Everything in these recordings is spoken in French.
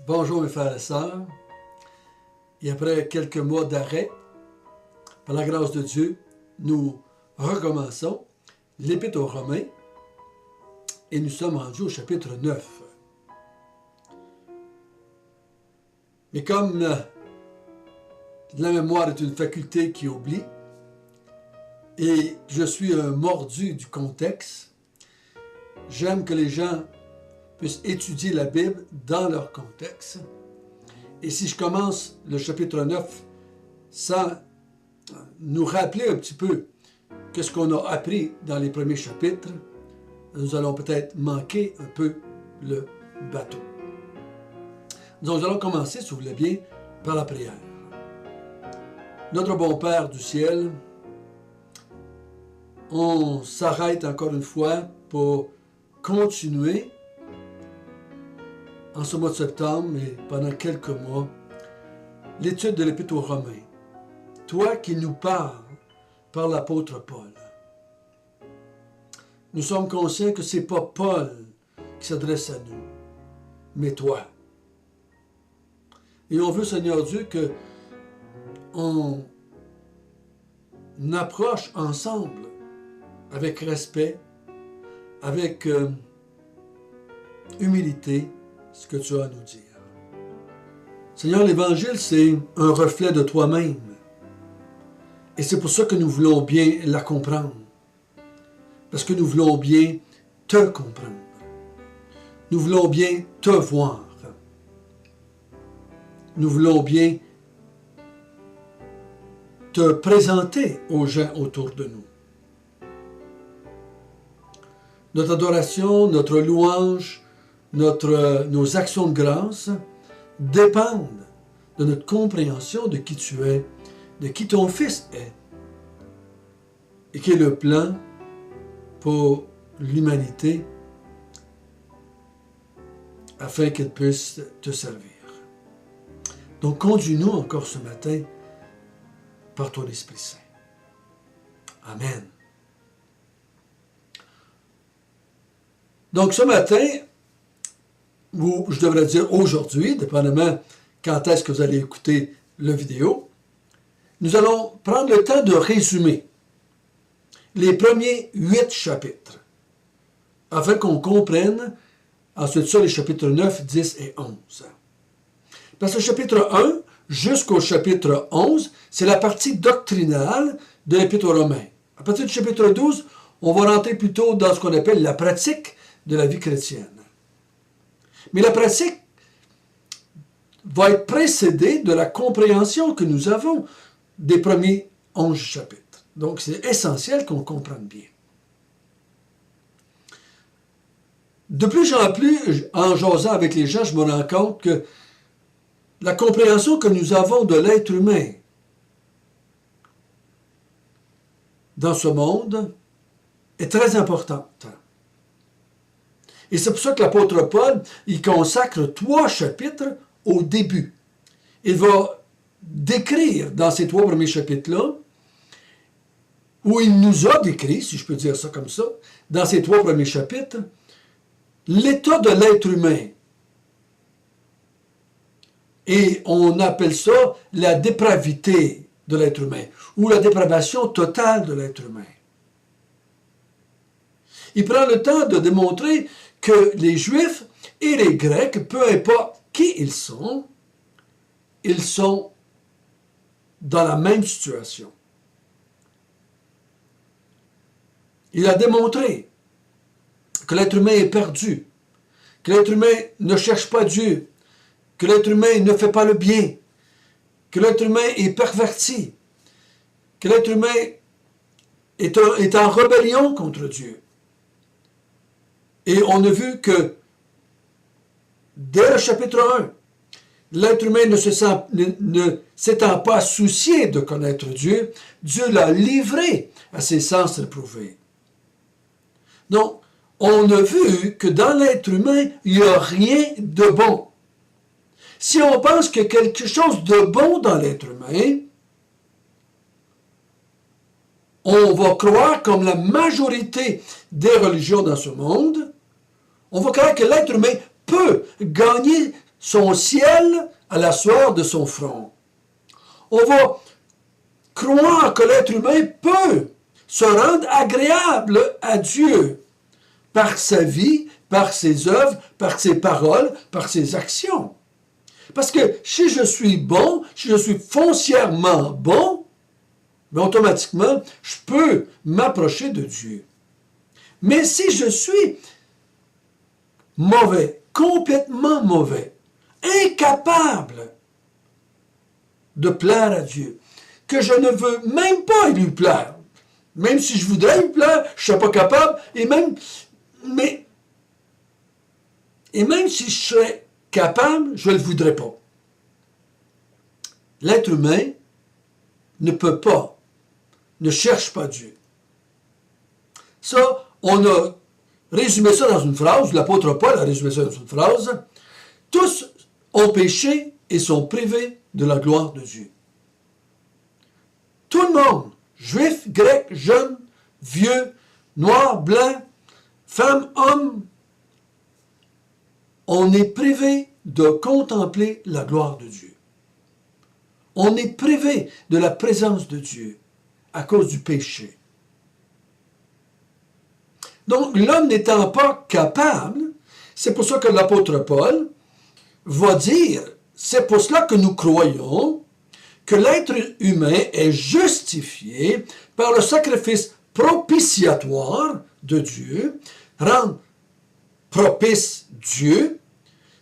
Bonjour mes frères et sœurs. Et après quelques mois d'arrêt, par la grâce de Dieu, nous recommençons l'Épître aux Romains et nous sommes rendus au chapitre 9. Mais comme la mémoire est une faculté qui oublie et je suis un mordu du contexte, j'aime que les gens puissent étudier la Bible dans leur contexte. Et si je commence le chapitre 9 sans nous rappeler un petit peu qu'est-ce qu'on a appris dans les premiers chapitres, nous allons peut-être manquer un peu le bateau. Donc, nous allons commencer, si vous voulez bien, par la prière. Notre bon Père du ciel, on s'arrête encore une fois pour continuer en ce mois de septembre et pendant quelques mois l'étude de l'Épître aux Romains. Toi qui nous parles par l'apôtre Paul. Nous sommes conscients que ce n'est pas Paul qui s'adresse à nous, mais toi. Et on veut, Seigneur Dieu, que on approche ensemble avec respect, avec humilité, ce que tu as à nous dire. Seigneur, l'Évangile, c'est un reflet de toi-même. Et c'est pour ça que nous voulons bien la comprendre. Parce que nous voulons bien te comprendre. Nous voulons bien te voir. Nous voulons bien te présenter aux gens autour de nous. Notre adoration, notre louange, nos actions de grâce dépendent de notre compréhension de qui tu es, de qui ton Fils est, et quel est le plan pour l'humanité afin qu'elle puisse te servir. Donc, conduis-nous encore ce matin par ton Esprit Saint. Amen. Donc, ce matin, ou je devrais dire aujourd'hui, dépendamment quand est-ce que vous allez écouter la vidéo, nous allons prendre le temps de résumer les premiers 8 chapitres, afin qu'on comprenne ensuite ça les chapitres 9, 10 et 11. Parce que le chapitre 1 jusqu'au chapitre 11, c'est la partie doctrinale de l'Épître aux Romains. À partir du chapitre 12, on va rentrer plutôt dans ce qu'on appelle la pratique de la vie chrétienne. Mais la pratique va être précédée de la compréhension que nous avons des premiers 11 chapitres. Donc, c'est essentiel qu'on comprenne bien. De plus en plus, en jasant avec les gens, je me rends compte que la compréhension que nous avons de l'être humain dans ce monde est très importante. Et c'est pour ça que l'apôtre Paul, il consacre 3 chapitres au début. Il va décrire dans ces 3 premiers chapitres-là, où il nous a décrit, si je peux dire ça comme ça, dans ces 3 premiers chapitres, l'état de l'être humain. Et on appelle ça la dépravité de l'être humain, ou la dépravation totale de l'être humain. Il prend le temps de démontrer que les Juifs et les Grecs, peu importe qui ils sont dans la même situation. Il a démontré que l'être humain est perdu, que l'être humain ne cherche pas Dieu, que l'être humain ne fait pas le bien, que l'être humain est perverti, que l'être humain est en rébellion contre Dieu. Et on a vu que dès le chapitre 1, l'être humain ne s'étant pas soucié de connaître Dieu, Dieu l'a livré à ses sens réprouvés. Donc, on a vu que dans l'être humain, il n'y a rien de bon. Si on pense qu'il y a quelque chose de bon dans l'être humain, on va croire, comme la majorité des religions dans ce monde, on va croire que l'être humain peut gagner son ciel à la sueur de son front. On va croire que l'être humain peut se rendre agréable à Dieu par sa vie, par ses œuvres, par ses paroles, par ses actions. Parce que si je suis bon, si je suis foncièrement bon, mais automatiquement, je peux m'approcher de Dieu. Mais si je suis mauvais, complètement mauvais, incapable de plaire à Dieu, que je ne veux même pas lui plaire, même si je voudrais lui plaire, je ne serais pas capable, et même si je serais capable, je ne le voudrais pas. L'être humain ne peut pas, ne cherche pas Dieu. Ça, on a résumé ça dans une phrase, l'apôtre Paul a résumé ça dans une phrase. Tous ont péché et sont privés de la gloire de Dieu. Tout le monde, juif, grec, jeune, vieux, noir, blanc, femme, homme, on est privé de contempler la gloire de Dieu. On est privé de la présence de Dieu à cause du péché. Donc, l'homme n'étant pas capable, c'est pour ça que l'apôtre Paul va dire, c'est pour cela que nous croyons que l'être humain est justifié par le sacrifice propitiatoire de Dieu, rendre propice Dieu.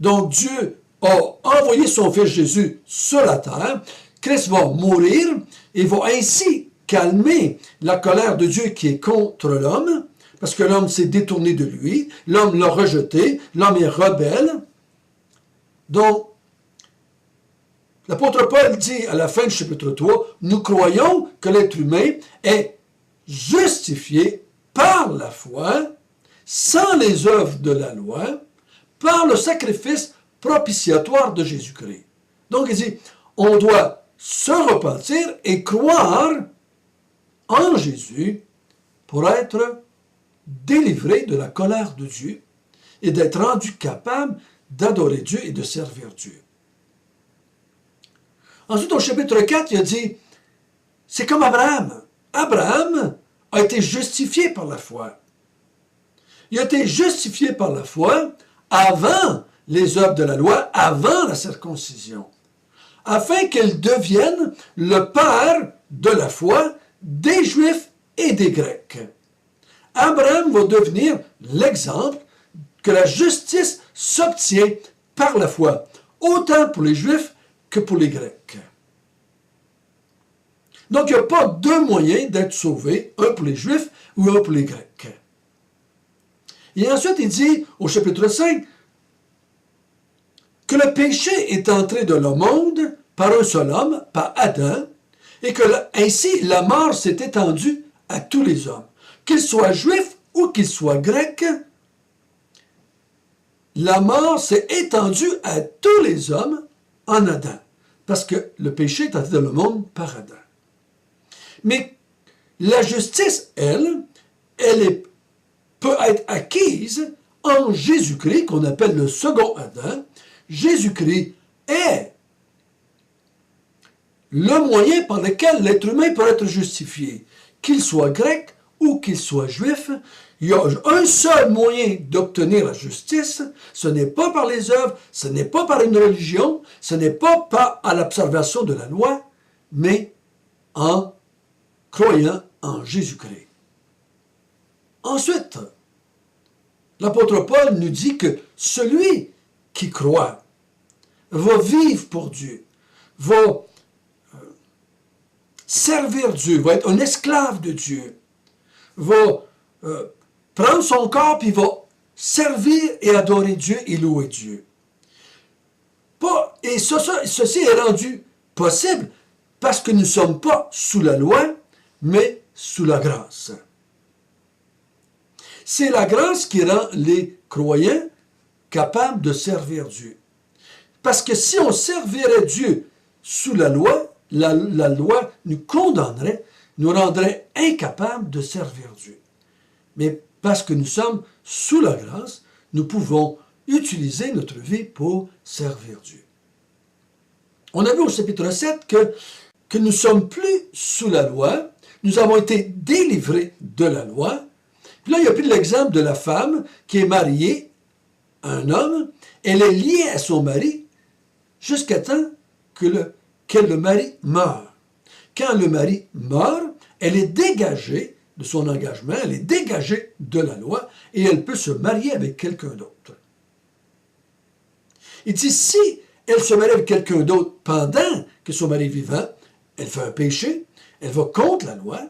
Donc Dieu a envoyé son Fils Jésus sur la terre. Christ va mourir et va ainsi calmer la colère de Dieu qui est contre l'homme, parce que l'homme s'est détourné de lui, l'homme l'a rejeté, l'homme est rebelle. Donc, l'apôtre Paul dit à la fin du chapitre 3, nous croyons que l'être humain est justifié par la foi, sans les œuvres de la loi, par le sacrifice propitiatoire de Jésus-Christ. Donc il dit, on doit se repentir et croire en Jésus pour être délivré de la colère de Dieu et d'être rendu capable d'adorer Dieu et de servir Dieu. Ensuite, au chapitre 4, il a dit, c'est comme Abraham. Abraham a été justifié par la foi. Il a été justifié par la foi avant les œuvres de la loi, avant la circoncision, afin qu'il devienne le père de la foi des Juifs et des Grecs. Abraham va devenir l'exemple que la justice s'obtient par la foi, autant pour les Juifs que pour les Grecs. Donc, il n'y a pas deux moyens d'être sauvé, un pour les Juifs ou un pour les Grecs. Et ensuite, il dit, au chapitre 5, que le péché est entré dans le monde par un seul homme, par Adam, et que ainsi la mort s'est étendue à tous les hommes. Qu'ils soient juifs ou qu'ils soient grecs, la mort s'est étendue à tous les hommes en Adam, parce que le péché est entré dans le monde par Adam. Mais la justice, elle peut être acquise en Jésus-Christ, qu'on appelle le second Adam. Jésus-Christ est le moyen par lequel l'être humain peut être justifié. Qu'il soit grec ou qu'il soit juif, il y a un seul moyen d'obtenir la justice. Ce n'est pas par les œuvres, ce n'est pas par une religion, ce n'est pas à l'observation de la loi, mais en croyant en Jésus-Christ. Ensuite, l'apôtre Paul nous dit que celui qui croit va vivre pour Dieu, va servir Dieu, va être un esclave de Dieu, va prendre son corps puis va servir et adorer Dieu et louer Dieu. Et ceci est rendu possible parce que nous ne sommes pas sous la loi, mais sous la grâce. C'est la grâce qui rend les croyants capables de servir Dieu. Parce que si on servirait Dieu sous la loi, la loi nous condamnerait, nous rendrait incapables de servir Dieu. Mais parce que nous sommes sous la grâce, nous pouvons utiliser notre vie pour servir Dieu. On a vu au chapitre 7 que nous ne sommes plus sous la loi, nous avons été délivrés de la loi. Puis là, il a pris l'exemple de la femme qui est mariée à un homme, elle est liée à son mari jusqu'à temps que le mari meure. Quand le mari meurt, elle est dégagée de son engagement, elle est dégagée de la loi et elle peut se marier avec quelqu'un d'autre. Il dit, si elle se marie avec quelqu'un d'autre pendant que son mari est vivant, elle fait un péché, elle va contre la loi,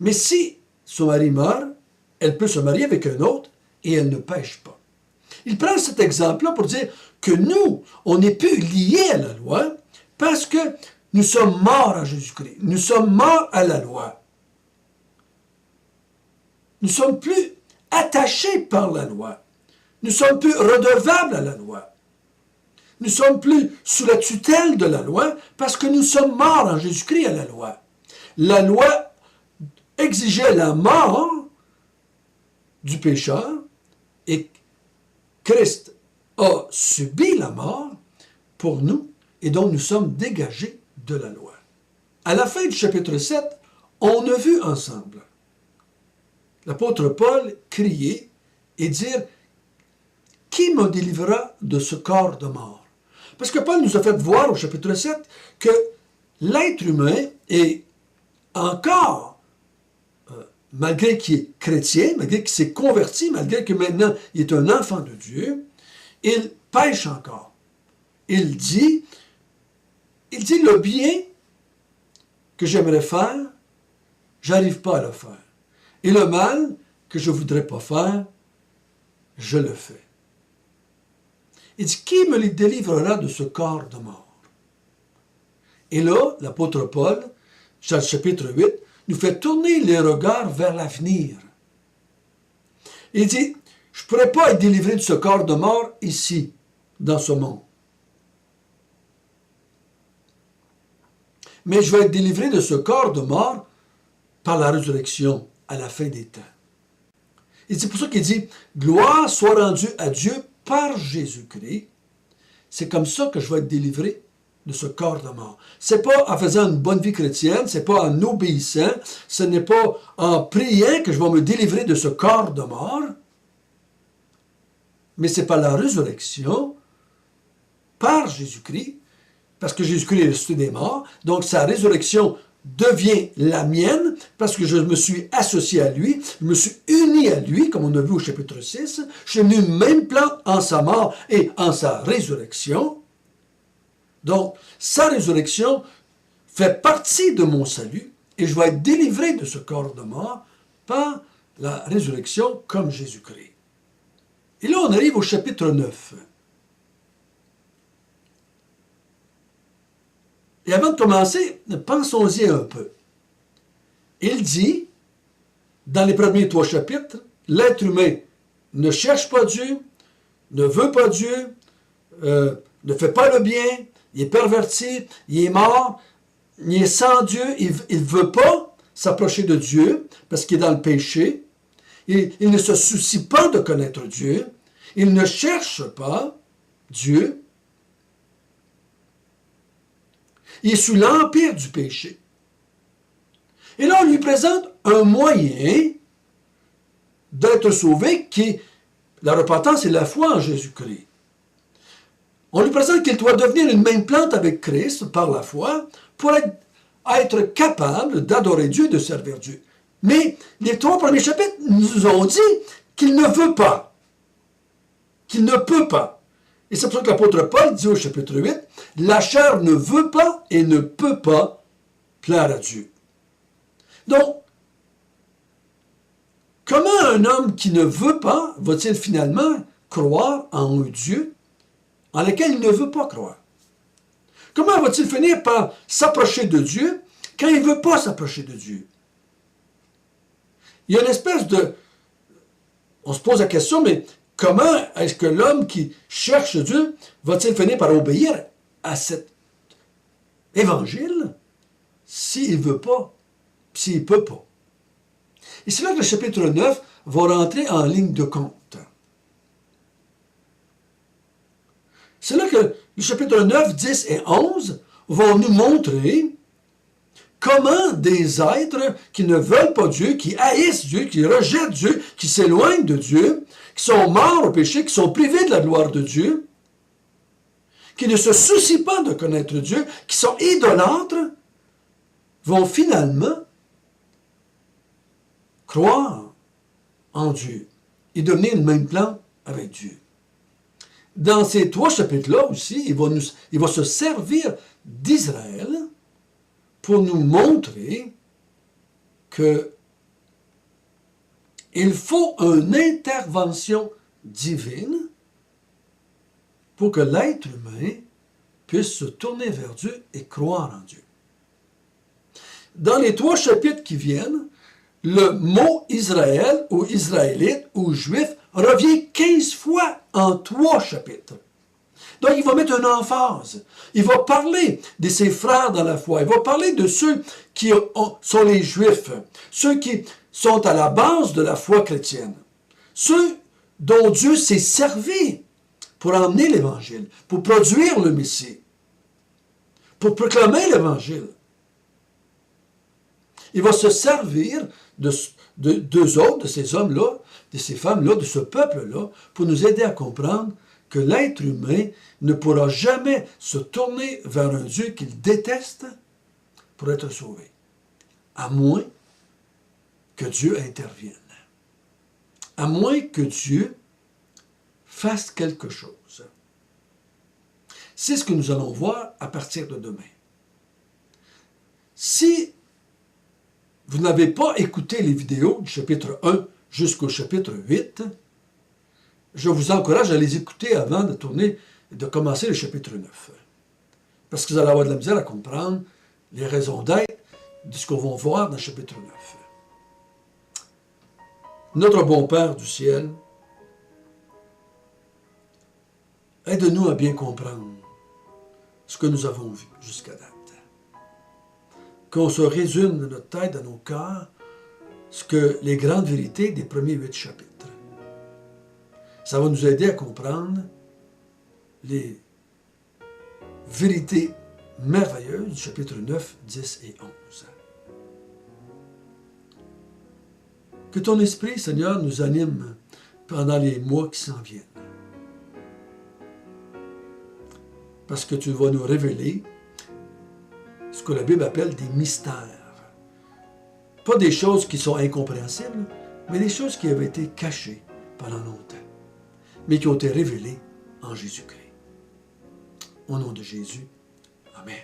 mais si son mari meurt, elle peut se marier avec un autre et elle ne pêche pas. Il prend cet exemple-là pour dire que nous, on n'est plus liés à la loi parce que nous sommes morts à Jésus-Christ. Nous sommes morts à la loi. Nous ne sommes plus attachés par la loi. Nous ne sommes plus redevables à la loi. Nous ne sommes plus sous la tutelle de la loi parce que nous sommes morts en Jésus-Christ à la loi. La loi exigeait la mort du pécheur et Christ a subi la mort pour nous et donc nous sommes dégagés de la loi. À la fin du chapitre 7, on a vu ensemble l'apôtre Paul crier et dire « Qui me délivrera de ce corps de mort ?» Parce que Paul nous a fait voir au chapitre 7 que l'être humain est encore, malgré qu'il est chrétien, malgré qu'il s'est converti, malgré que maintenant il est un enfant de Dieu, il pêche encore. Il dit le bien que j'aimerais faire, j'arrive pas à le faire. Et le mal que je voudrais pas faire, je le fais. Il dit, qui me délivrera de ce corps de mort? Et là, l'apôtre Paul, dans le chapitre 8, nous fait tourner les regards vers l'avenir. Il dit, je ne pourrais pas être délivré de ce corps de mort ici, dans ce monde. Mais je vais être délivré de ce corps de mort par la résurrection à la fin des temps. Et c'est pour ça qu'il dit, gloire soit rendue à Dieu par Jésus-Christ. C'est comme ça que je vais être délivré de ce corps de mort. C'est pas en faisant une bonne vie chrétienne, c'est pas en obéissant, ce n'est pas en priant que je vais me délivrer de ce corps de mort, mais c'est par la résurrection, par Jésus-Christ, parce que Jésus-Christ est ressuscité des morts, donc sa résurrection devient la mienne, parce que je me suis associé à lui, je me suis uni à lui, comme on a vu au chapitre 6, je suis venu même plan en sa mort et en sa résurrection. Donc, sa résurrection fait partie de mon salut, et je vais être délivré de ce corps de mort par la résurrection comme Jésus-Christ. Et là, on arrive au chapitre 9. Et avant de commencer, pensons-y un peu. Il dit, dans les premiers 3 chapitres, l'être humain ne cherche pas Dieu, ne veut pas Dieu, ne fait pas le bien, il est perverti, il est mort, il est sans Dieu, il ne veut pas s'approcher de Dieu parce qu'il est dans le péché. Il ne se soucie pas de connaître Dieu. Il ne cherche pas Dieu. Il est sous l'empire du péché. Et là, on lui présente un moyen d'être sauvé qui est la repentance et la foi en Jésus-Christ. On lui présente qu'il doit devenir une même plante avec Christ par la foi pour être capable d'adorer Dieu et de servir Dieu. Mais les 3 premiers chapitres nous ont dit qu'il ne veut pas, qu'il ne peut pas. Et c'est pour ça que l'apôtre Paul dit au chapitre 8, « La chair ne veut pas et ne peut pas plaire à Dieu. » Donc, comment un homme qui ne veut pas va-t-il finalement croire en un Dieu en lequel il ne veut pas croire? Comment va-t-il finir par s'approcher de Dieu quand il ne veut pas s'approcher de Dieu? Il y a une espèce de... On se pose la question, mais comment est-ce que l'homme qui cherche Dieu va-t-il finir par obéir à cet évangile s'il ne veut pas, s'il ne peut pas? Et c'est là que le chapitre 9 va rentrer en ligne de compte. C'est là que le chapitre 9, 10 et 11 vont nous montrer comment des êtres qui ne veulent pas Dieu, qui haïssent Dieu, qui rejettent Dieu, qui s'éloignent de Dieu, qui sont morts au péché, qui sont privés de la gloire de Dieu, qui ne se soucient pas de connaître Dieu, qui sont idolâtres, vont finalement croire en Dieu et devenir le même plan avec Dieu. Dans ces 3 chapitres-là aussi, il va se servir d'Israël pour nous montrer que il faut une intervention divine pour que l'être humain puisse se tourner vers Dieu et croire en Dieu. Dans les 3 chapitres qui viennent, le mot Israël ou Israélite ou Juif revient 15 fois en 3 chapitres. Donc, il va mettre une emphase. Il va parler de ses frères dans la foi. Il va parler de ceux qui sont les Juifs, ceux qui sont à la base de la foi chrétienne, ceux dont Dieu s'est servi pour emmener l'Évangile, pour produire le Messie, pour proclamer l'Évangile. Il va se servir d'eux autres, de ces hommes-là, de ces femmes-là, de ce peuple-là, pour nous aider à comprendre que l'être humain ne pourra jamais se tourner vers un Dieu qu'il déteste pour être sauvé, à moins que Dieu intervienne, à moins que Dieu fasse quelque chose. C'est ce que nous allons voir à partir de demain. Si vous n'avez pas écouté les vidéos du chapitre 1 jusqu'au chapitre 8, je vous encourage à les écouter avant de commencer le chapitre 9. Parce que vous allez avoir de la misère à comprendre les raisons d'être de ce qu'on va voir dans le chapitre 9. Notre bon Père du ciel, aide-nous à bien comprendre ce que nous avons vu jusqu'à date. Qu'on se résume dans notre tête, dans nos cœurs, ce que les grandes vérités des premiers 8 chapitres. Ça va nous aider à comprendre les vérités merveilleuses du chapitre 9, 10 et 11. Que ton esprit, Seigneur, nous anime pendant les mois qui s'en viennent. Parce que tu vas nous révéler ce que la Bible appelle des mystères. Pas des choses qui sont incompréhensibles, mais des choses qui avaient été cachées pendant longtemps, mais qui ont été révélées en Jésus-Christ. Au nom de Jésus, Amen.